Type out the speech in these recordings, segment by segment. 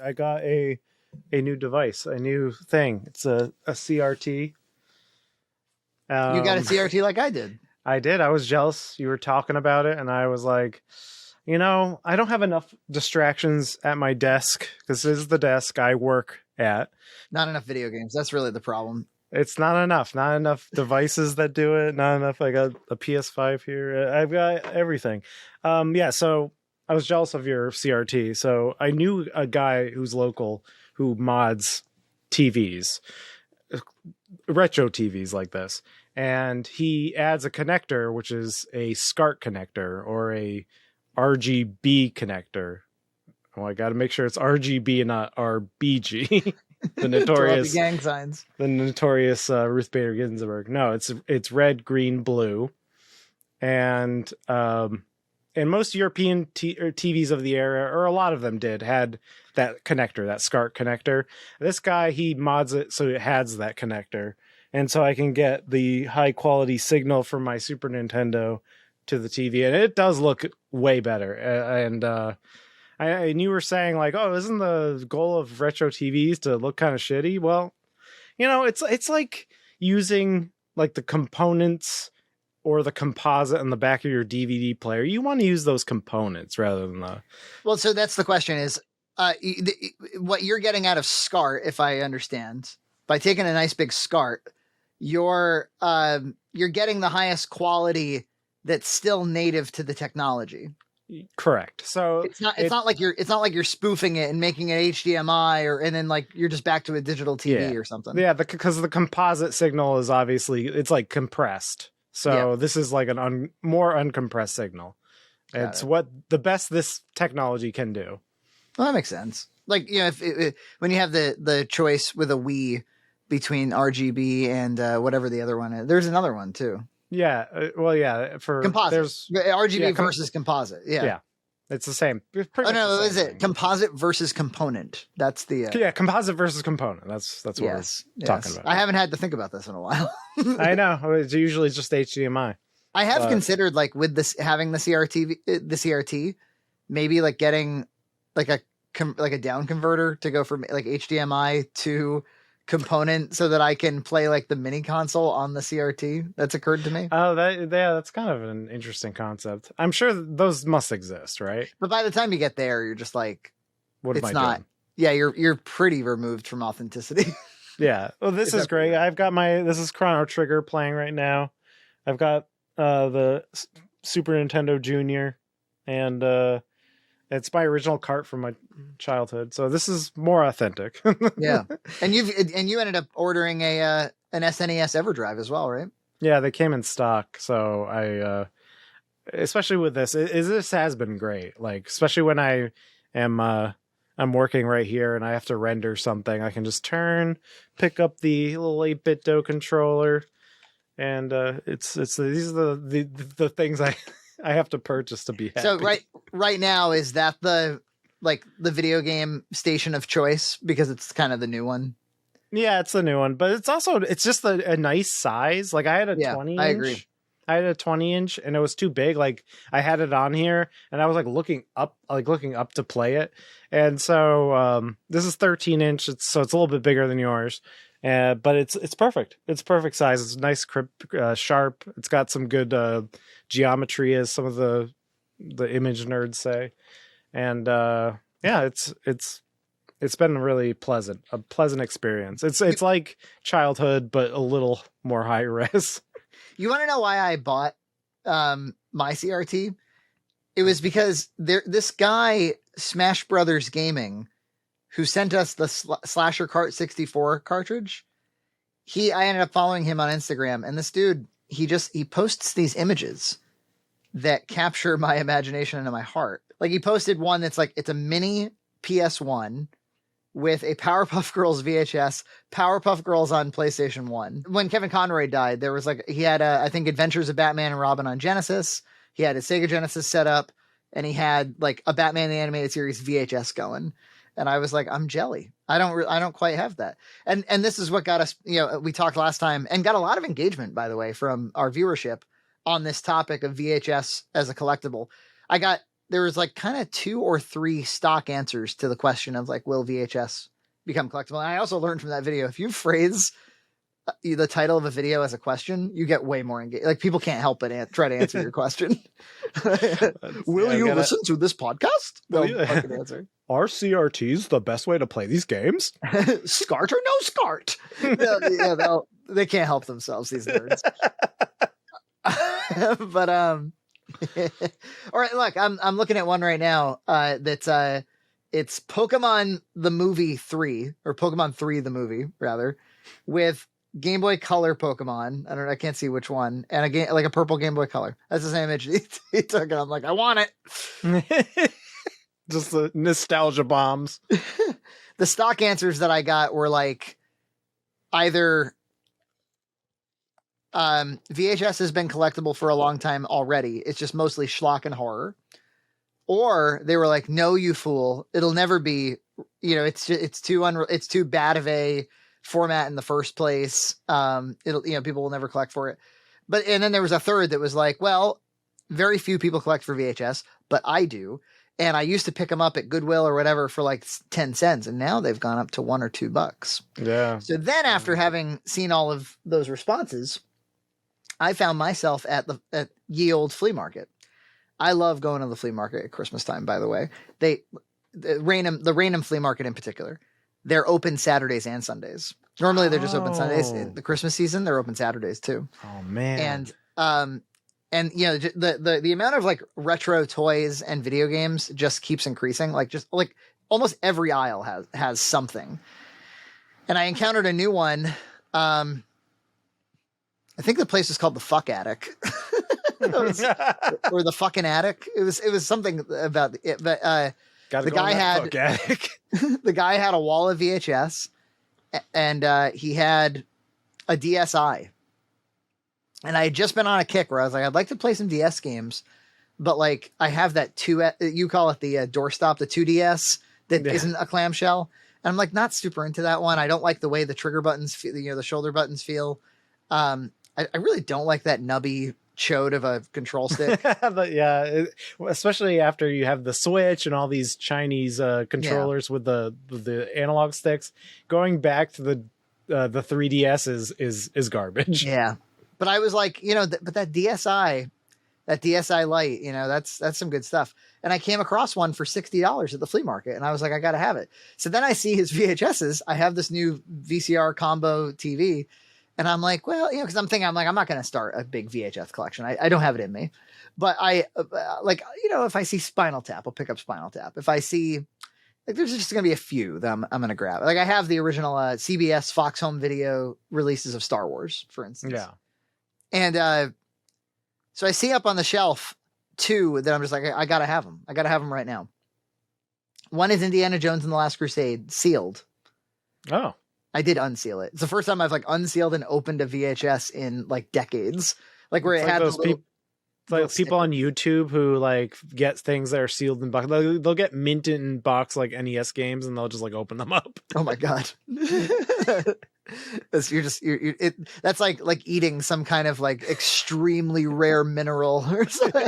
I got a new device, a new thing. It's a CRT. You got a CRT like I did. I did. I was jealous. You were talking about it, and I was like, I don't have enough distractions at my desk because this is the desk I work at. Not enough video games. That's really the problem. It's not enough. Not enough devices that do it. Not enough. I got a PS5 here. I've got everything. Yeah. So I was jealous of your CRT. So I knew a guy who's local who mods TVs, retro TVs like this, and he adds a connector, which is a SCART connector or a RGB connector. Oh, I got to make sure it's RGB and not RBG. The notorious gang signs. The notorious Ruth Bader Ginsburg. No, it's red, green, blue, and most European TVs of the era, or a lot of them had that connector, that SCART connector. This guy, he mods it so it has that connector, and so I can get the high quality signal from my Super Nintendo to the TV, and it does look way better. And you were saying like, oh, isn't the goal of retro TVs to look kind of shitty? Well, it's like using like the components or the composite on the back of your DVD player. You want to use those components rather than the... Well, so that's the question is, what you're getting out of SCART, if I understand, by taking a nice big SCART, you're getting the highest quality that's still native to the technology. Correct. So it's not like you're spoofing it and making it HDMI and then like you're just back to a digital TV or something. Yeah, because the composite signal is obviously it's like compressed. So this is like more uncompressed signal. It's what the best this technology can do. Well, that makes sense. Like, when you have the choice with a Wii between RGB and whatever the other one is, there's another one too. Yeah. For composite. There's RGB versus composite. Yeah. Yeah. It's the same. It's is it composite versus component? That's the composite versus component. That's what we're talking about. I haven't had to think about this in a while. I know. It's usually just HDMI. I have considered like with this having the CRT, maybe like getting like a down converter to go from like HDMI to component so that I can play like the mini console on the CRT. That's occurred to me. Oh, that's kind of an interesting concept. I'm sure those must exist, right? But by the time you get there, you're just like, what am I doing? Yeah, you're pretty removed from authenticity. Yeah. Well, this is great. I've got this is Chrono Trigger playing right now. I've got the Super Nintendo Junior, and it's my original cart from my childhood. So this is more authentic. Yeah. And you ended up ordering an SNES Everdrive as well, right? Yeah, they came in stock. So I especially with this, this has been great. Like, especially when I'm working right here and I have to render something, I can just pick up the little 8-bit DO controller, and these are the things I have to purchase to be happy. So right now, is that the video game station of choice because it's kind of the new one? Yeah, it's the new one, but it's just a nice size. Like I had a 20 inch. I agree. I had a 20-inch and it was too big. Like I had it on here and I was like looking up to play it. And so this is 13-inch. So it's a little bit bigger than yours. But it's perfect. It's perfect size. It's nice, sharp. It's got some good geometry, as some of the image nerds say. And it's been really a pleasant experience. It's like childhood, but a little more high res. You want to know why I bought my CRT? It was because this guy, Smash Brothers Gaming, who sent us the Slasher Kart 64 cartridge. I ended up following him on Instagram, and this dude, he posts these images that capture my imagination and my heart. Like he posted one that's like, it's a mini PS1 with a Powerpuff Girls VHS, Powerpuff Girls on PlayStation 1. When Kevin Conroy died, there was like, he had I think Adventures of Batman and Robin on Genesis. He had a Sega Genesis set up, and he had like a Batman the Animated Series VHS going. And I was like, I'm jelly. I don't quite have that. And this is what got us, we talked last time and got a lot of engagement, by the way, from our viewership on this topic of VHS as a collectible. I got there was like kind of 2 or 3 stock answers to the question of like, will VHS become collectible? And I also learned from that video, if you phrase the title of a video as a question, you get way more engaged. Like people can't help but try to answer your question. Will you listen to this podcast? They'll fucking answer. Are CRTs the best way to play these games? Scart or no scart? They can't help themselves, these nerds. But all right, look, I'm looking at one right now. That's it's Pokemon the movie 3, or Pokemon 3 the movie rather, with Game Boy Color Pokemon. I can't see which one, and a purple Game Boy Color. That's the same image he took, and I'm like, I want it. Just the nostalgia bombs. The stock answers that I got were like either VHS has been collectible for a long time already. It's just mostly schlock and horror. Or they were like, no, you fool. It'll never be, it's too bad of a format in the first place. People will never collect for it. And then there was a third that was like, well, very few people collect for VHS, but I do. And I used to pick them up at Goodwill or whatever for like 10 cents. And now they've gone up to $1 or $2. Yeah. So then after having seen all of those responses, I found myself at ye old flea market. I love going to the flea market at Christmas time, by the way. The Raynham flea market in particular, they're open Saturdays and Sundays. Normally they're just open Sundays. In the Christmas season, they're open Saturdays too. Oh man. And the amount of like retro toys and video games just keeps increasing. Like just like almost every aisle has something. And I encountered a new one. I think the place was called the Fuck Attic. Or the fucking attic. It was something about it, but the guy had the guy had a wall of VHS, and he had a DSi. And I had just been on a kick where I was like, I'd like to play some DS games, but like I have that you call it the doorstop, the 2DS that isn't a clamshell, and I'm like not super into that one. I don't like the way the trigger buttons feel, the shoulder buttons feel. I really don't like that nubby chode of a control stick. But yeah, especially after you have the Switch and all these Chinese controllers with the analog sticks. Going back to the 3DS is garbage. Yeah, but I was like, but that DSi Lite, that's some good stuff. And I came across one for $60 at the flea market, and I was like, I gotta have it. So then I see his VHSs. I have this new VCR combo TV. And I'm like, well, because I'm not going to start a big VHS collection. I don't have it in me. But if I see Spinal Tap, I'll pick up Spinal Tap. If I see, like, there's just going to be a few that I'm going to grab. Like, I have the original CBS Fox Home Video releases of Star Wars, for instance. Yeah. And so I see up on the shelf 2 that I'm just like, I got to have them. I got to have them right now. One is Indiana Jones and the Last Crusade, sealed. Oh. I did unseal it. It's the first time I've like unsealed and opened a VHS in like decades. Like where it had those people on YouTube who like get things that are sealed in box. They'll get mint in box like NES games, and they'll just like open them up. Oh my god! That's like eating some kind of like extremely rare mineral or something.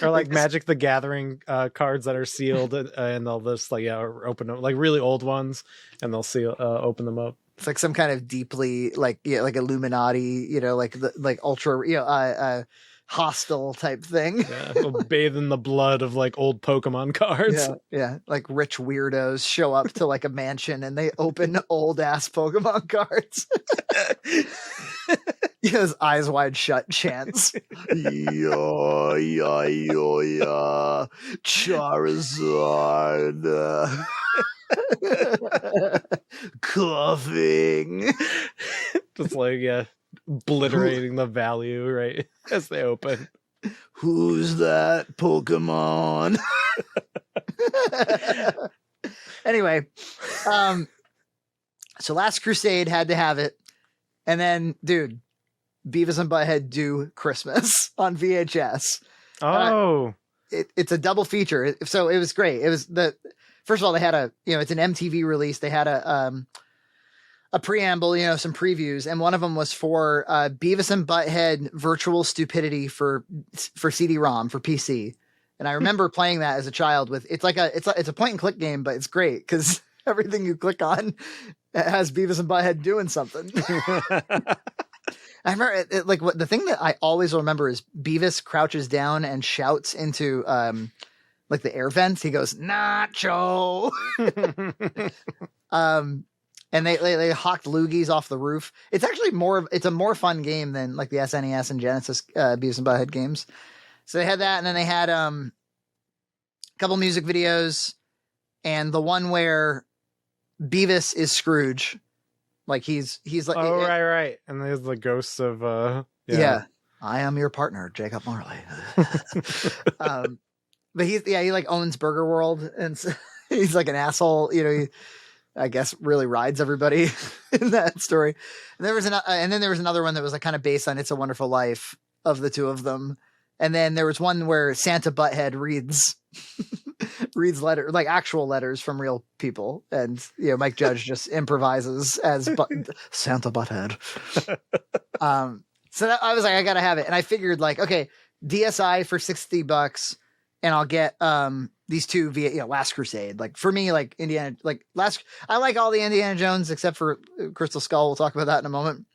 Or like Magic the Gathering cards that are sealed, and they'll just open them, like really old ones, and they'll open them up. It's like some kind of deeply like Illuminati, like ultra hostile type thing. Yeah, they'll bathe in the blood of like old Pokemon cards. Yeah, like rich weirdos show up to like a mansion and they open old ass Pokemon cards. His eyes wide shut chants. Yeah, Charizard. Coughing. Just like, obliterating the value right as they open. Who's that Pokemon? Anyway, so Last Crusade had to have it. And then, dude, Beavis and Butthead Do Christmas on VHS. Oh. It's a double feature. So it was great. It was first of all, they had it's an MTV release. They had a preamble, some previews. And one of them was for Beavis and Butthead Virtual Stupidity for CD-ROM, for PC. And I remember playing that as a child with it's a point and click game, but it's great because everything you click on has Beavis and Butthead doing something. I remember like what the thing that I always remember is Beavis crouches down and shouts into like the air vents. He goes, "Nacho." And they hawked loogies off the roof. It's actually it's a more fun game than like the SNES and Genesis Beavis and Butthead games. So they had that, and then they had a couple music videos, and the one where Beavis is Scrooge. Like he's like, right. And there's the ghosts of yeah. I am your partner, Jacob Marley. But he like owns Burger World, and so he's like an asshole. You know, he, I guess really rides everybody in that story. And then there was another one that was like kind of based on It's a Wonderful Life of the two of them. And then there was one where Santa Butthead reads letters, like actual letters from real people, and you know Mike Judge just improvises as Santa Butthead. So I was like, I gotta have it, and I figured like, okay, DSi for $60, and I'll get these two via Last Crusade. Like for me, like Indiana, I like all the Indiana Jones except for Crystal Skull. We'll talk about that in a moment,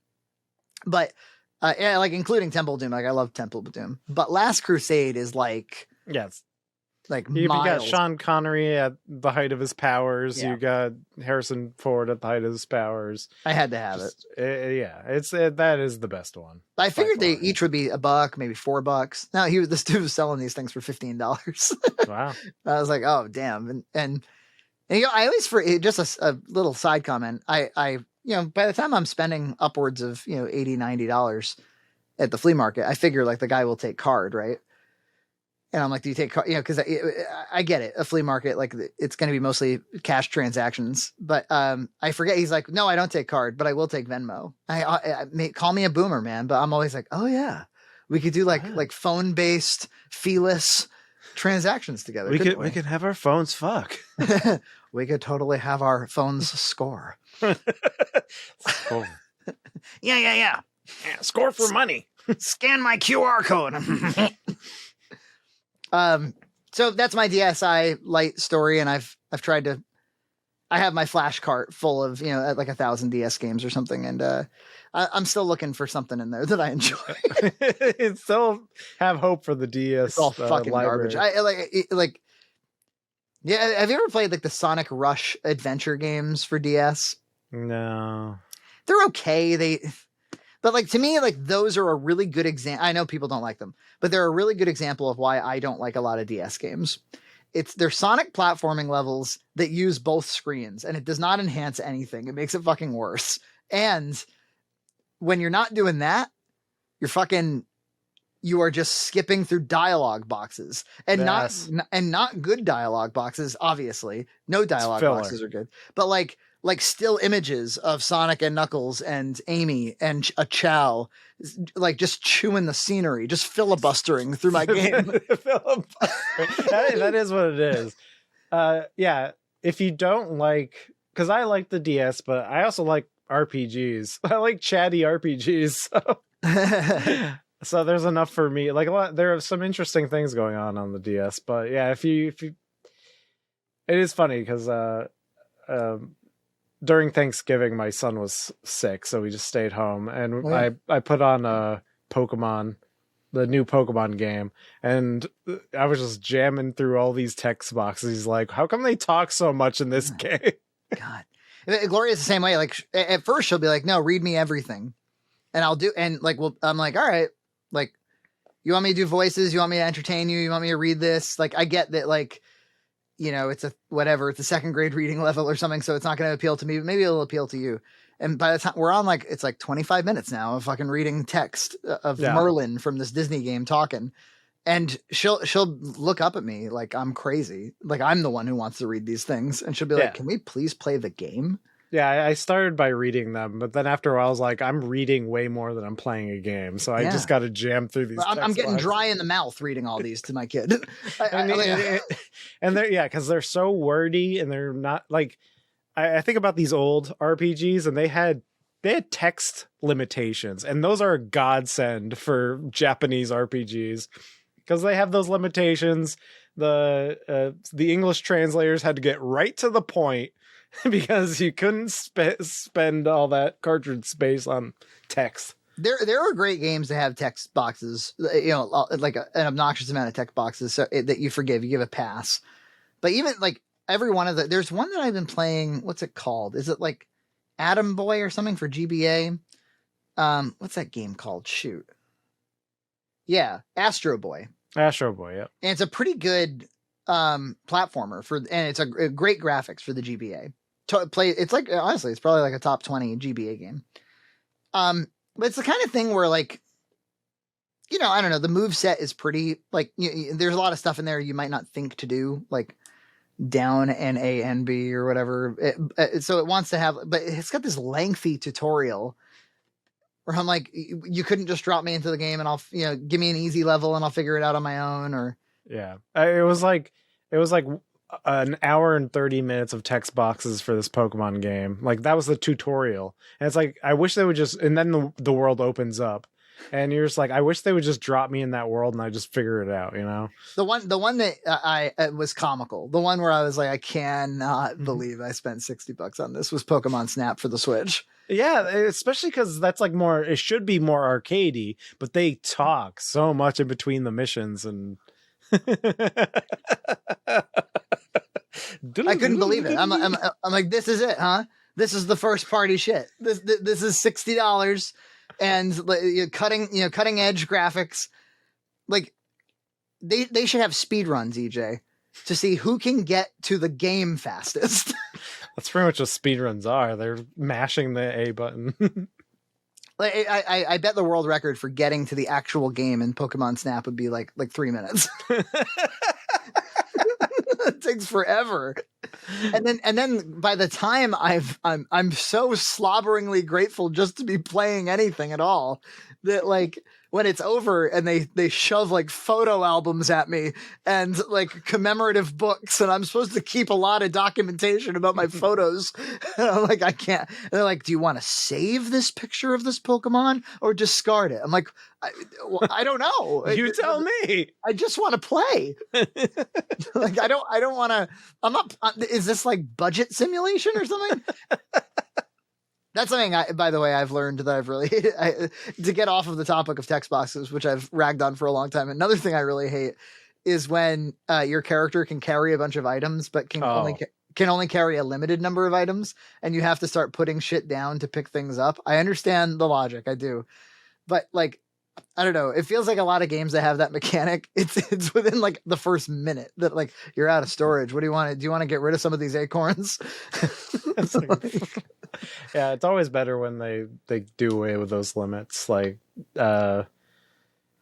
but. Yeah, like including Temple of Doom. Like I love Temple of Doom, but Last Crusade is like, yes, like you got miles. Sean Connery at the height of his powers. Yeah. You got Harrison Ford at the height of his powers. I had to have it. That is the best one. I figured they each would be $1, maybe $4. Now this dude was selling these things for $15. Wow. I was like, oh damn, and you know, I always just a little side comment. I you know, by the time I'm spending upwards of, you know, $80, $90 at the flea market, I figure like the guy will take card, right? And I'm like, do you take card? You know, because I get it. A flea market, like it's going to be mostly cash transactions. But I forget. He's like, no, I don't take card, but I will take Venmo. Call me a boomer, man. But I'm always like, oh yeah, we could do like phone based feeless transactions together. We could have our phones fuck. We could totally have our phones score. Score. Yeah. Score for money. Scan my QR code. So that's my DSi light story, and I've tried to. I have my flash cart full of, you know, like 1,000 DS games or something, and I'm still looking for something in there that I enjoy. Still have hope for the DS. It's all fucking library. garbage. I like. Yeah, have you ever played like the Sonic Rush adventure games for DS? No. They're okay. But like to me, like those are a really good example. I know people don't like them, but they're a really good example of why I don't like a lot of DS games. They're Sonic platforming levels that use both screens, and it does not enhance anything. It makes it fucking worse. And when you're not doing that, you are just skipping through dialogue boxes, and not good dialogue boxes. Obviously, no dialogue boxes are good, but like still images of Sonic and Knuckles and Amy and a Chow, like just chewing the scenery, just filibustering through my game. that is what it is. Yeah, if you don't like, because I like the DS, but I also like RPGs. I like chatty RPGs. So there's enough for me. Like there are some interesting things going on the DS, but yeah, if you, it is funny because during Thanksgiving my son was sick, so we just stayed home, and I put on Pokemon, the new Pokemon game, and I was just jamming through all these text boxes. He's like, "How come they talk so much in this game?" God, Gloria's the same way. Like at first she'll be like, "No, read me everything," and I'll do, and like, well, I'm like, all right. Like, you want me to do voices? You want me to entertain you? You want me to read this? Like, I get that, like, you know, it's a second grade reading level or something, so it's not going to appeal to me, but maybe it'll appeal to you. And by the time we're on, like, it's like 25 minutes now of fucking reading text of Merlin from this Disney game talking. And she'll look up at me like I'm crazy. Like I'm the one who wants to read these things. And she'll be like, can we please play the game? Yeah, I started by reading them, but then after a while I was like, I'm reading way more than I'm playing a game. So I just got to jam through these. I'm getting dry in the mouth reading all these to my kid. And they're, because they're so wordy, and they're not like, I think about these old RPGs, and they had text limitations, and those are a godsend for Japanese RPGs. because they have those limitations. The English translators had to get right to the point because you couldn't spend all that cartridge space on text. There are great games that have text boxes, like an obnoxious amount of text boxes that you forgive, you give a pass. But even like every one of there's one that I've been playing. What's it called? Is it like Atom Boy or something for GBA? What's that game called? Shoot. Yeah, Astro Boy. Astro Boy, yeah. And it's a pretty good platformer and it's a great graphics for the GBA. It's like, honestly, it's probably like a top 20 GBA game. But it's the kind of thing where, like, I don't know, the move set is pretty, like, there's a lot of stuff in there you might not think to do, like down and A and B or whatever. So it wants to have, but it's got this lengthy tutorial where I'm like, you couldn't just drop me into the game and I'll, give me an easy level and I'll figure it out on my own. Or yeah, it was like an hour and 30 minutes of text boxes for this Pokemon game. Like, that was the tutorial, and it's like, I wish they would just, and then the world opens up and you're just like, I wish they would just drop me in that world and I just figure it out, The one that I was comical, the one where I was like, I cannot believe I spent $60 on this, was Pokemon Snap for the Switch. Yeah, especially because that's like more, it should be more arcadey, but they talk so much in between the missions, and I couldn't believe it. I'm like, this is it, huh? This is the first party shit. This is $60 and cutting edge graphics. Like, they should have speed runs, EJ, to see who can get to the game fastest. That's pretty much what speedruns are. They're mashing the A button. Like, I bet the world record for getting to the actual game in Pokemon Snap would be like 3 minutes. It takes forever. And then by the time I'm so slobberingly grateful just to be playing anything at all, that like when it's over and they shove like photo albums at me and like commemorative books, and I'm supposed to keep a lot of documentation about my photos. And I'm like, I can't. And they're like, do you want to save this picture of this Pokemon or discard it? I'm like, I don't know. You tell me. I just want to play. Like, I don't want to. I'm not. Is this like budget simulation or something? That's something, by the way, I've learned that I've really to get off of the topic of text boxes, which I've ragged on for a long time. Another thing I really hate is when your character can carry a bunch of items, but can only carry a limited number of items, and you have to start putting shit down to pick things up. I understand the logic, I do, but like, I don't know. It feels like a lot of games that have that mechanic. It's within like the first minute that like you're out of storage. What do you want to? Do you want to get rid of some of these acorns? Yeah, it's always better when they do away with those limits. Like, what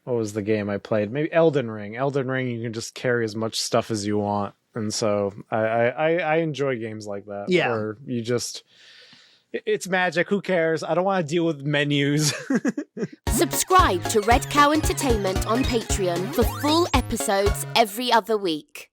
was the game I played? Maybe Elden Ring. Elden Ring, you can just carry as much stuff as you want, and so I enjoy games like that. Yeah, where you just. It's magic. Who cares? I don't want to deal with menus. Subscribe to Red Cow Entertainment on Patreon for full episodes every other week.